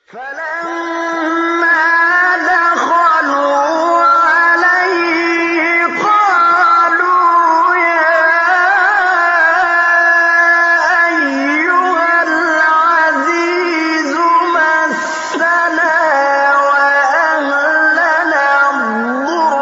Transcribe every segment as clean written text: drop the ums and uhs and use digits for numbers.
فلما دخلوا عليه قالوا يا أيها العزيز مسنا وأهلنا الضر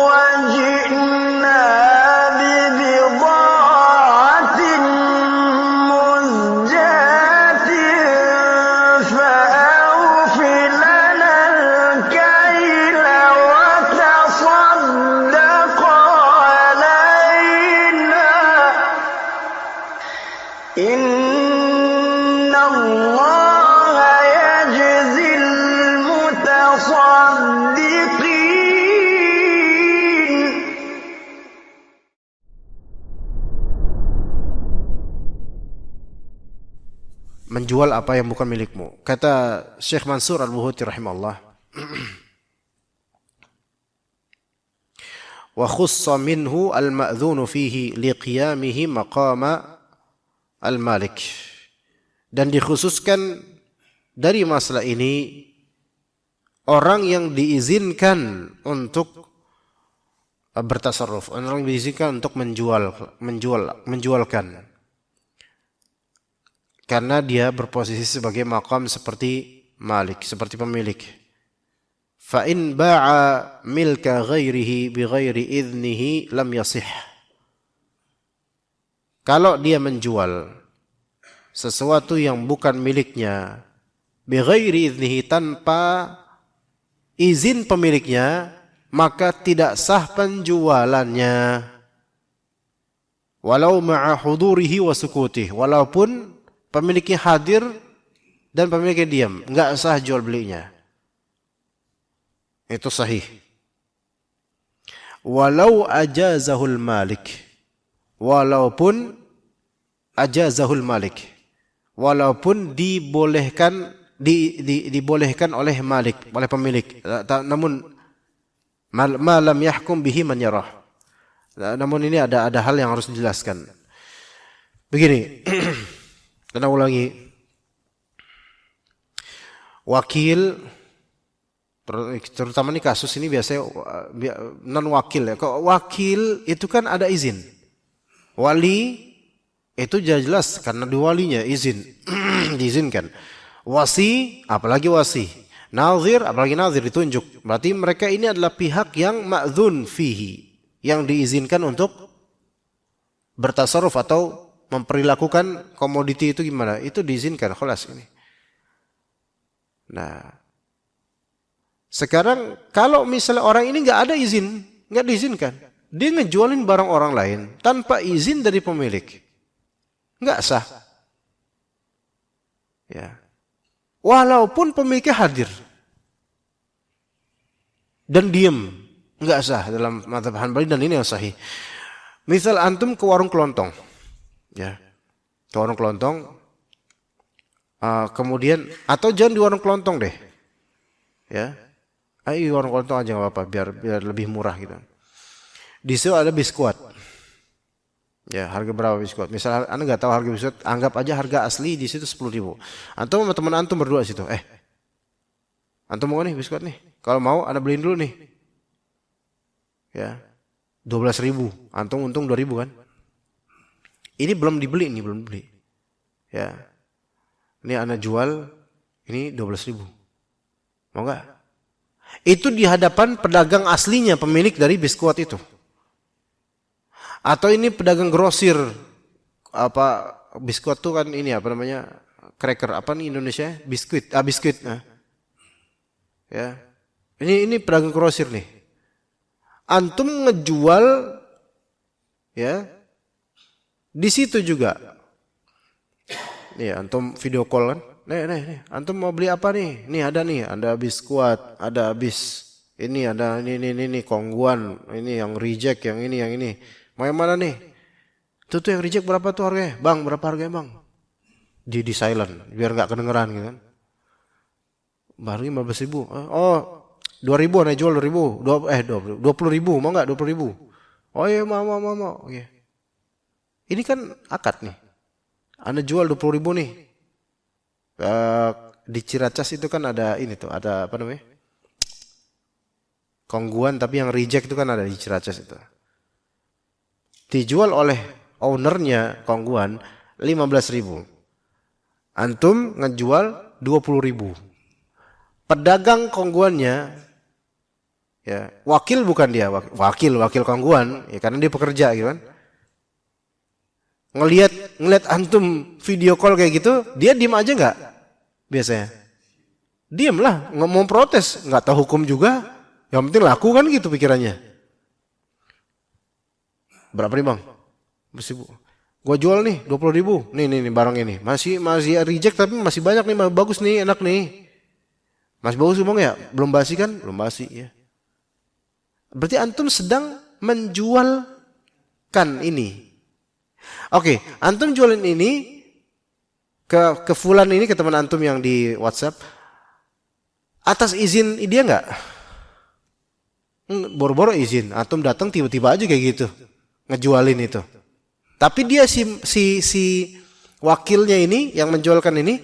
وجئنا ببضاعة مزجاة فأوف لنا الكيل وتصدق علينا إن الله يجزي المتصدقين. Menjual apa yang bukan milikmu. Kata Syekh Mansur Al-Buhuti rahimahullah, wa khussa minhu al-ma'dhunu fihi liqiyamihi maqama al-malik. Dan dikhususkan dari masalah ini orang yang diizinkan untuk bertasarruf, orang yang diizinkan untuk menjualkan. Karena dia berposisi sebagai maqam seperti malik, seperti pemilik. Fa in ba'a milka ghairihi bighairi idnihi lam yasih. Kalau dia menjual sesuatu yang bukan miliknya bighairi idnihi, tanpa izin pemiliknya, maka tidak sah penjualannya. Walau ma'a hudurihi wa sukutih, walaupun pemiliknya hadir dan pemiliknya diam, enggak sah jual belinya. Itu sahih. Walau ajazahul malik, walaupun ajazahul malik, walaupun dibolehkan oleh malik, oleh pemilik, namun malam yahkum bihi man yarah. Namun ini ada hal yang harus dijelaskan. Begini. Dan ulangi, wakil, terutama ini kasus ini biasanya non wakil ya. Kok wakil itu kan ada izin, wali itu jelas karena diwalinya izin, diizinkan. Wasi, apalagi wasi, nazir, apalagi nazir ditunjuk. Berarti mereka ini adalah pihak yang ma'dzun fihi, yang diizinkan untuk bertasarruf atau memperlakukan komoditi itu gimana? Itu diizinkan, khalas ini. Nah, sekarang kalau misalnya orang ini nggak ada izin, nggak diizinkan, dia ngejualin barang orang lain tanpa izin dari pemilik, nggak sah. Ya, walaupun pemiliknya hadir dan diem, nggak sah dalam mazhab Hanbali, dan ini yang sahih. Misal antum ke warung kelontong. Ya, ke warung kelontong, kemudian atau jangan di warung kelontong deh, ya, ayo warung kelontong aja nggak apa-apa, biar lebih murah gitu. Di situ ada biskuit, ya, harga berapa biskuit? Misal anda nggak tahu harga biskuit, anggap aja harga asli di situ 10.000. Antum sama teman antum berdua situ, antum mau nih biskuit nih? Kalau mau, anda beliin dulu nih, ya, 12.000, antum untung 2.000 kan? Ini belum dibeli, ya. Ini anak jual, ini 12.000. Mau nggak? Itu di hadapan pedagang aslinya, pemilik dari biskuit itu. Atau ini pedagang grosir, apa biskuit itu kan ini apa namanya, cracker, apa nih Indonesia? Biskuit. Nah. Ya. Ini pedagang grosir nih. Antum ngejual, ya, di situ juga. Nih, antum video call kan? Nih, antum mau beli apa nih? Nih, ada biskuit, ada ini, ada ini kongguan, ini yang reject, yang ini. Mau yang mana nih? Tuh yang reject berapa tuh harganya? Bang, berapa harganya, Bang? Di silent, biar enggak kedengeran gitu kan. Baru 15.000. Oh, 2.000 nih jual 2.000. 20.000, mau enggak 20.000? Oh iya, mau. Oke. Ini kan akad nih. Anda jual 20.000 nih. di Ciracas itu kan ada ini tuh, ada apa namanya? Kongguan tapi yang reject itu kan ada di Ciracas itu. Dijual oleh ownernya Kongguan 15.000. Antum ngejual 20.000. Pedagang Kongguannya, ya wakil bukan dia, wakil Kongguan, ya karena dia pekerja gitu kan. Ngelihat antum video call kayak gitu, dia diem aja nggak? Biasanya diem lah, nggak mau protes, nggak tahu hukum juga. Yang penting laku kan gitu pikirannya. Berapa nih bang? 10.000. Gua jual nih 20.000. Nih barang ini. Masih reject tapi masih banyak nih, bagus nih, enak nih. Masih bagus bang ya? Belum basi kan? Belum basi ya. Berarti antum sedang menjualkan ini. Oke, antum jualin ini ke fulan ini, ke teman antum yang di WhatsApp. Atas izin dia nggak? Boro-boro izin, antum datang tiba-tiba aja kayak gitu ngejualin itu. Tapi dia si wakilnya ini yang menjualkan ini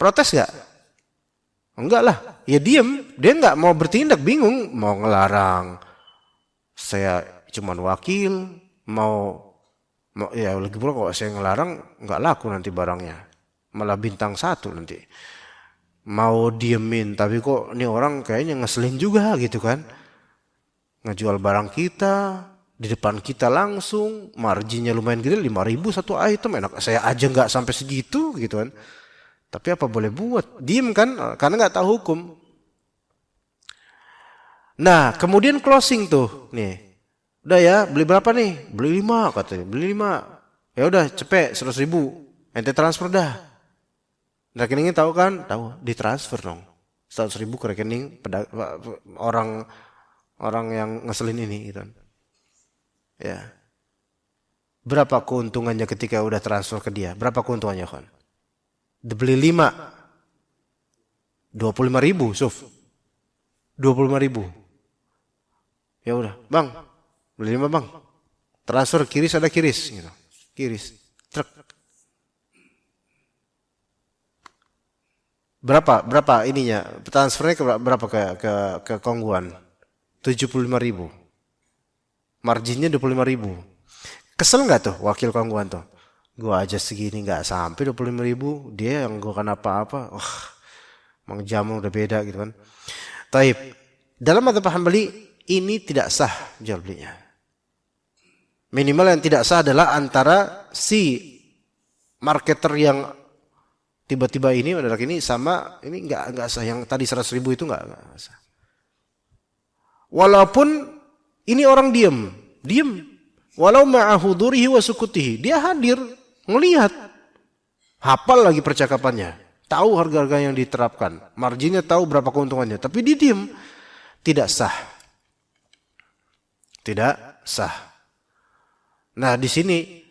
protes nggak? Enggak lah, ya diem. Dia nggak mau bertindak, bingung mau ngelarang. Saya cuman wakil, mau ya lagi pula kalau saya ngelarang nggak laku nanti barangnya, malah bintang 1 nanti. Mau diemin tapi kok ini orang kayaknya ngeselin juga gitu kan. Ngejual barang kita di depan kita langsung, marginnya lumayan gede, 5.000 satu item, enak saya aja nggak sampai segitu gitu kan. Tapi apa boleh buat, diem kan, karena nggak tahu hukum. Nah kemudian closing tuh, nih udah ya beli berapa nih, beli 5 katanya, beli 5, ya udah cepet 100.000, ente transfer dah. Rekeningnya tahu kan, tahu, ditransfer dong 100.000 ke rekening orang yang ngeselin ini gitu. Ya. Berapa keuntungannya ketika udah transfer ke dia? Berapa keuntungannya kan? Dibeli 5, 25.000, Suf. 25.000. Ya udah, Bang. Beli 5, Bang. Transfer kiris ada kiris gitu. Kiris. Truk. Berapa ininya? Transfernya berapa ke Kongguan? 75.000. Marginnya 25.000. Kesel nggak tuh wakil Kongguan tuh? Gua aja segini nggak sampai 25.000, dia yang gua kan apa-apa. Mang jamu udah beda gitu kan. Taib. Dalam madzhab Hambali ini tidak sah jual belinya. Minimal yang tidak sah adalah antara si marketer yang tiba-tiba ini sama ini nggak sah, yang tadi 100.000 itu nggak sah. Walaupun ini orang diem, walau ma'ahudurihi wa sukutihi, dia hadir, ngelihat, hafal lagi percakapannya, tahu harga-harga yang diterapkan, marginnya tahu berapa keuntungannya, tapi dia diem, tidak sah, tidak sah. Nah di sini,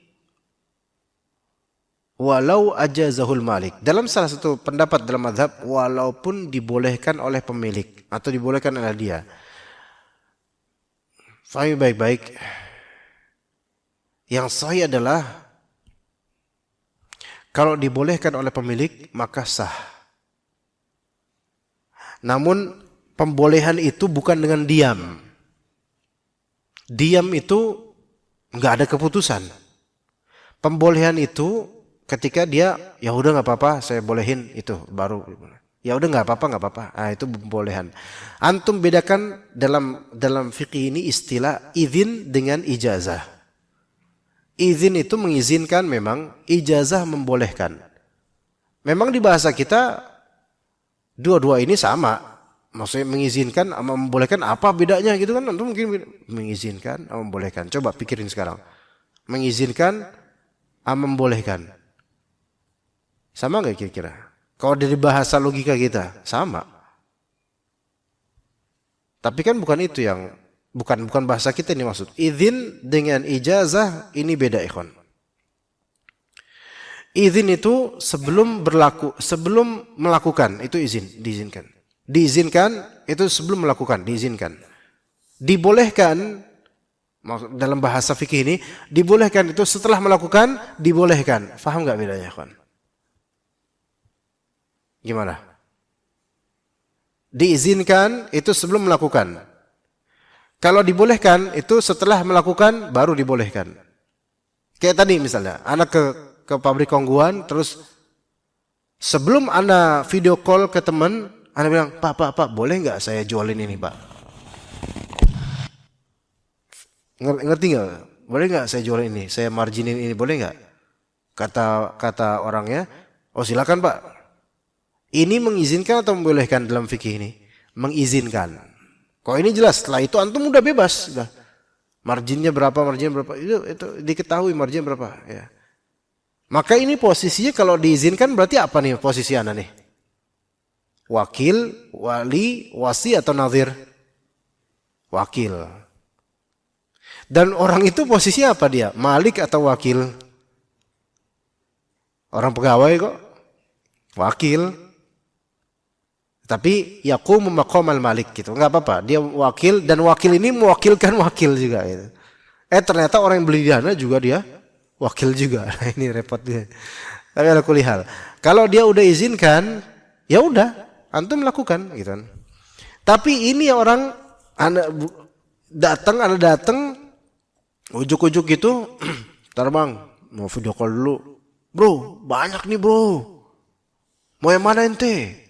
walau ajazahul malik, dalam salah satu pendapat dalam mazhab, walaupun dibolehkan oleh pemilik atau dibolehkan oleh dia. Fahami baik-baik. Yang sahih adalah kalau dibolehkan oleh pemilik maka sah. Namun pembolehan itu bukan dengan diam. Diam itu nggak ada keputusan. Pembolehan itu ketika dia ya udah nggak apa-apa saya bolehin itu baru. Ya udah nggak apa-apa. Ah itu pembolehan. Antum bedakan dalam fikih ini istilah izin dengan ijazah. Izin itu mengizinkan memang, ijazah membolehkan. Memang di bahasa kita dua-dua ini sama. Maksudnya mengizinkan sama membolehkan apa bedanya gitu kan? Antum mungkin mengizinkan sama membolehkan. Coba pikirin sekarang. Mengizinkan sama membolehkan. Sama nggak kira-kira? Kalau dari bahasa logika kita, sama. Tapi kan bukan itu yang, bukan bahasa kita ini maksud. Izin dengan ijazah ini beda ikhwan. Izin itu sebelum melakukan, itu diizinkan. Diizinkan itu sebelum melakukan, diizinkan. Dibolehkan, dalam bahasa fikih ini, dibolehkan itu setelah melakukan, dibolehkan. Faham nggak bedanya ikhwan? Gimana? Diizinkan itu sebelum melakukan. Kalau dibolehkan itu setelah melakukan baru dibolehkan. Kayak tadi misalnya, anak ke pabrik kongguan, terus sebelum anak video call ke teman, anak bilang, Pak, boleh nggak saya jualin ini, Pak? Ngerti nggak? Boleh nggak saya jualin ini? Saya marginin ini, boleh nggak? Kata orangnya, oh silakan Pak. Ini mengizinkan atau membolehkan dalam fikih ini? Mengizinkan. Kok ini jelas, setelah itu antum udah bebas. Udah. Marginnya berapa, itu diketahui margin berapa. Ya. Maka ini posisinya kalau diizinkan berarti apa nih posisi anak nih? Wakil, wali, wasi atau nazir? Wakil. Dan orang itu posisinya apa dia? Malik atau wakil? Orang pegawai kok. Wakil. Tapi yaqumu maqamal malik gitu. Enggak apa-apa. Dia wakil dan wakil ini mewakilkan wakil juga gitu. Ternyata orang yang beli dana juga dia wakil juga. Ini repot dia. Tapi ala kulli hal. Kalau dia udah izinkan, ya udah, antum lakukan gitu kan. Tapi ini orang anak datang ujuk-ujuk gitu, "Ntar Bang, mau video call dulu." "Bro, banyak nih, Bro. Mau yang mana ente?"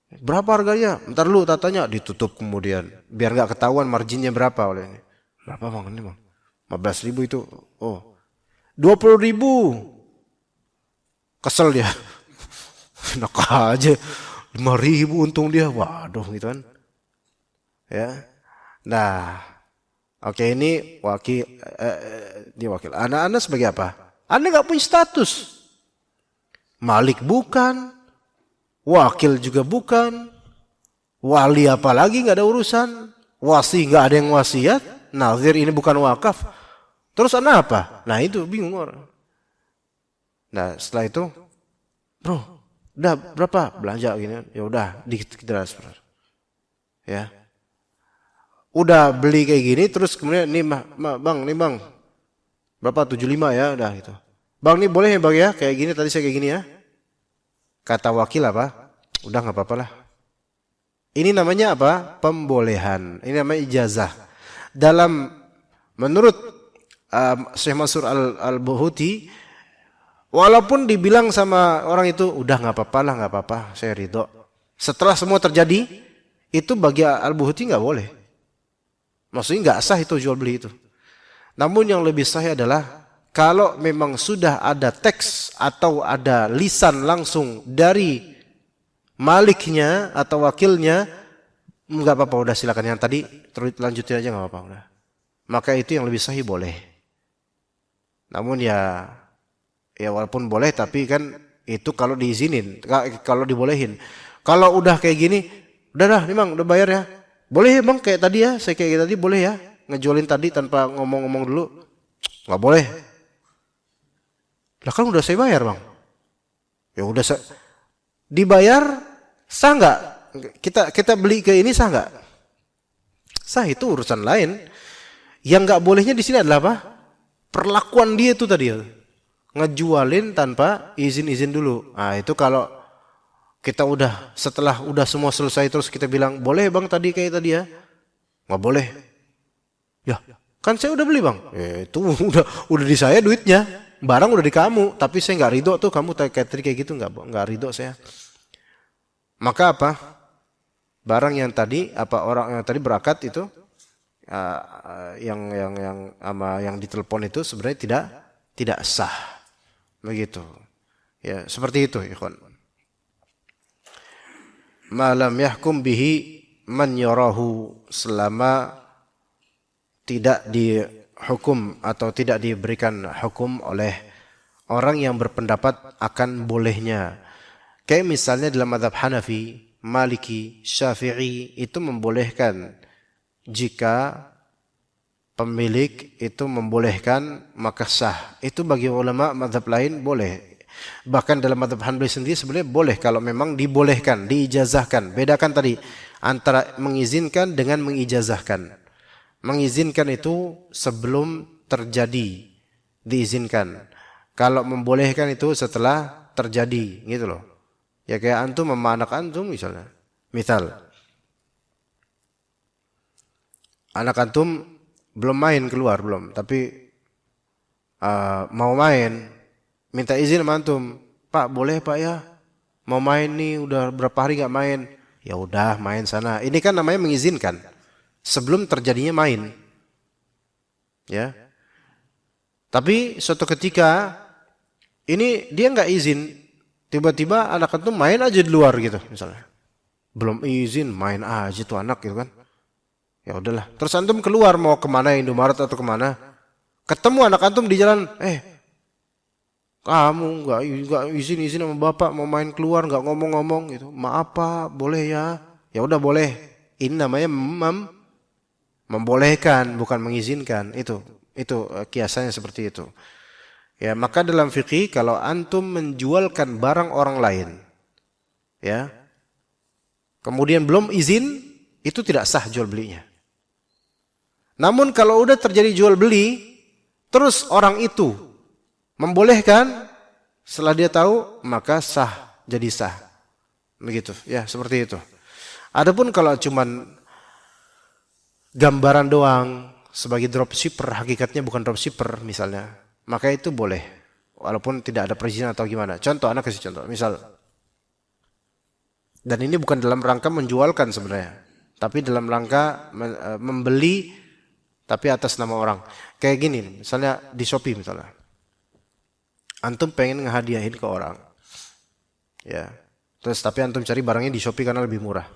"Berapa harganya?" "Ntar lu tatanya." Ditutup kemudian. Biar nggak ketahuan marginnya berapa oleh ini. "Berapa Bang ini Bang?" 15.000 itu. "Oh, 20.000. Kesel dia. Enak aja. 5.000 untung dia. Waduh gitu kan. Ya. Nah, oke ini wakil, dia wakil. Anak-anak sebagai apa? Anda nggak punya status. Malik bukan, wakil juga bukan, wali apalagi nggak ada urusan, wasi nggak ada yang wasiat, nazir ini bukan wakaf. Terus anak apa? Nah itu bingung orang. Nah setelah itu, bro, udah berapa belanja gini? Ya udah dikit transfer. Ya. Udah beli kayak gini terus kemudian nih bang berapa 75 ya udah gitu. Bang nih boleh ya bang ya kayak gini tadi saya kayak gini ya. Kata wakil apa? Udah nggak apa-apa lah. Ini namanya apa? Pembolehan. Ini namanya ijazah. Menurut Syekh Mansur Al-Buhuti, walaupun dibilang sama orang itu udah nggak apa-apa lah nggak apa-apa saya ridho. Setelah semua terjadi itu bagi Al-Buhuti nggak boleh. Maksudnya nggak sah itu jual beli itu. Namun yang lebih sah adalah kalau memang sudah ada teks atau ada lisan langsung dari maliknya atau wakilnya, nggak apa-apa udah silakan yang tadi terus lanjutin aja nggak apa-apa udah. Maka itu yang lebih sahih boleh. Namun ya walaupun boleh tapi kan itu kalau diizinin, kalau dibolehin. Kalau udah kayak gini, udah dah nih bang, udah bayar ya. Boleh ya bang kayak tadi ya, saya kayak tadi boleh ya. Ngejualin tadi tanpa ngomong-ngomong dulu. Nggak boleh. Lah kan udah saya bayar bang. Ya udah dibayar sah nggak? Kita beli ke ini sah nggak? Sah itu urusan lain. Yang nggak bolehnya di sini adalah apa? Perlakuan dia itu tadi. Ngejualin tanpa izin dulu. Nah itu kalau kita setelah semua selesai terus kita bilang boleh bang tadi kayak tadi ya? Nggak boleh. Ya, kan saya udah beli bang. Itu udah di saya duitnya, barang udah di kamu. Tapi saya nggak ridho tuh kamu kayak gitu nggak ridho saya. Maka apa? Barang yang tadi orang yang tadi berakat itu, yang ditelepon itu sebenarnya tidak sah, begitu. Ya seperti itu, ikhwan. Malam yahkum bihi man yarahu selama tidak dihukum atau tidak diberikan hukum oleh orang yang berpendapat akan bolehnya. Kayak misalnya dalam mazhab Hanafi, Maliki, Syafi'i itu membolehkan jika pemilik itu membolehkan maka sah. Itu bagi ulama mazhab lain boleh. Bahkan dalam mazhab Hanafi sendiri sebenarnya boleh kalau memang dibolehkan, diijazahkan. Bedakan tadi antara mengizinkan dengan mengijazahkan. Mengizinkan itu sebelum terjadi diizinkan. Kalau membolehkan itu setelah terjadi, gitu loh. Ya kayak antum sama anak antum misalnya. Misal, anak antum belum main keluar belum, tapi mau main, minta izin sama antum. Pak, boleh Pak ya? Mau main nih, udah berapa hari nggak main. Ya udah, main sana. Ini kan namanya mengizinkan sebelum terjadinya main. Ya. Tapi suatu ketika ini dia nggak izin, tiba-tiba anak antum main aja di luar gitu misalnya. Belum izin, main aja tuh anak gitu kan. Ya udahlah. Terus antum keluar mau kemana, Indomaret atau kemana? Ketemu anak antum di jalan, kamu nggak izin sama bapak mau main keluar, nggak ngomong-ngomong gitu. Maaf Pak, boleh ya? Ya udah boleh. Ini namanya membolehkan, bukan mengizinkan. Itu kiasannya seperti itu. Ya, maka dalam fikih kalau antum menjualkan barang orang lain, ya, kemudian belum izin, itu tidak sah jual belinya. Namun kalau udah terjadi jual beli, terus orang itu membolehkan, setelah dia tahu, maka sah, jadi sah. Begitu, ya seperti itu. Adapun kalau cuman gambaran doang, sebagai dropshipper, hakikatnya bukan dropshipper misalnya, maka itu boleh. Walaupun tidak ada perizinan atau gimana. Contoh, anak kasih contoh. Misal, dan ini bukan dalam rangka menjualkan sebenarnya, tapi dalam rangka membeli, tapi atas nama orang. Kayak gini, misalnya di Shopee misalnya. Antum pengen ngehadiahin ke orang. Ya. Terus tapi antum cari barangnya di Shopee karena lebih murah.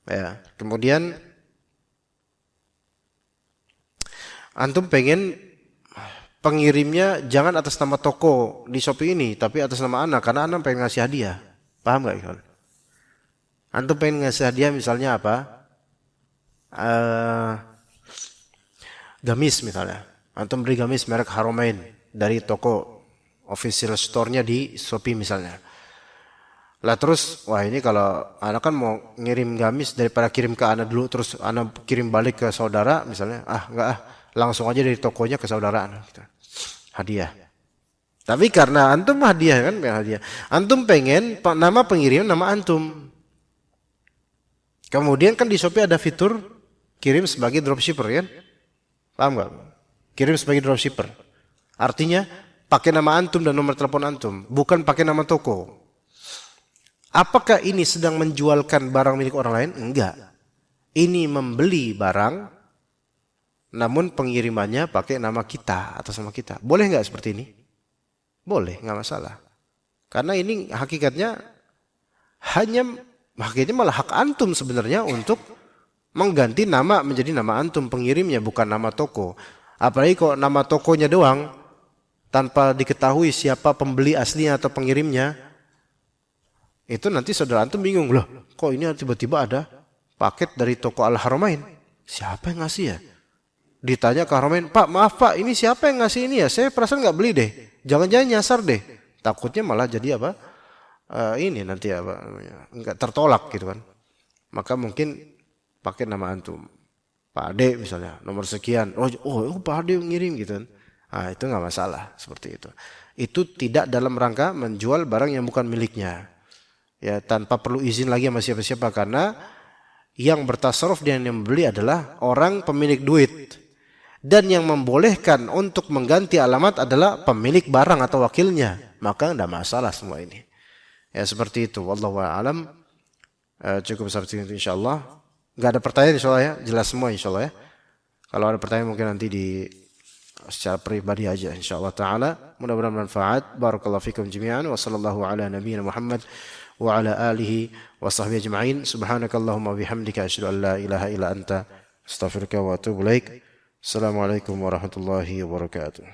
Ya. Kemudian antum pengen pengirimnya jangan atas nama toko di Shopee ini, tapi atas nama anak karena anak pengen ngasih hadiah. Paham enggak, kawan? Antum pengen ngasih hadiah misalnya apa? Gamis misalnya. Antum beli gamis merek Haramain dari toko official store-nya di Shopee misalnya. Lah terus, wah ini kalau anak kan mau ngirim gamis daripada kirim ke anak dulu terus anak kirim balik ke saudara misalnya, enggak langsung aja dari tokonya ke saudara anak gitu. Hadiah. Tapi karena antum hadiah kan, hadiah. Antum pengen nama pengirim nama antum. Kemudian kan di Shopee ada fitur kirim sebagai dropshipper kan? Paham enggak? Kirim sebagai dropshipper. Artinya pakai nama antum dan nomor telepon antum, bukan pakai nama toko. Apakah ini sedang menjualkan barang milik orang lain? Enggak. Ini membeli barang, namun pengirimannya pakai nama kita, atas nama kita. Boleh enggak seperti ini? Boleh, enggak masalah. Karena ini hakikatnya malah hak antum sebenarnya untuk mengganti nama menjadi nama antum pengirimnya, bukan nama toko. Apalagi kok nama tokonya doang, tanpa diketahui siapa pembeli aslinya atau pengirimnya, itu nanti saudara antum bingung, loh kok ini tiba-tiba ada paket dari toko Al-Haramain, siapa yang ngasih ya? Ditanya ke Haramain, Pak maaf Pak, ini siapa yang ngasih ini ya? Saya perasaan nggak beli deh, jangan-jangan nyasar deh. Takutnya malah jadi apa? Ini nanti apa? Nggak tertolak gitu kan? Maka mungkin pakai nama antum, Pak Ade misalnya, nomor sekian. Oh Pak Ade ngirim gitu kan? Itu nggak masalah seperti itu. Itu tidak dalam rangka menjual barang yang bukan miliknya. Ya, tanpa perlu izin lagi sama siapa-siapa karena yang bertasarruf dan yang membeli adalah orang pemilik duit. Dan yang membolehkan untuk mengganti alamat adalah pemilik barang atau wakilnya. Maka tidak masalah semua ini. Ya seperti itu. Wallahu a'lam. Cukup seperti itu insyaallah. Enggak ada pertanyaan insyaallah ya. Jelas semua insyaallah ya. Kalau ada pertanyaan mungkin nanti secara pribadi aja insyaallah taala. Mudah-mudahan manfaat. Barakallahu fikum jami'an wa sallallahu ala nabiyyina Muhammad wa ala alihi wa sahbihi ajma'in. Subhanakallahumma bihamdika asyhadu an la ilaha illa anta astaghfiruka wa atubu ilaik. Assalamualaikum warahmatullahi wabarakatuh.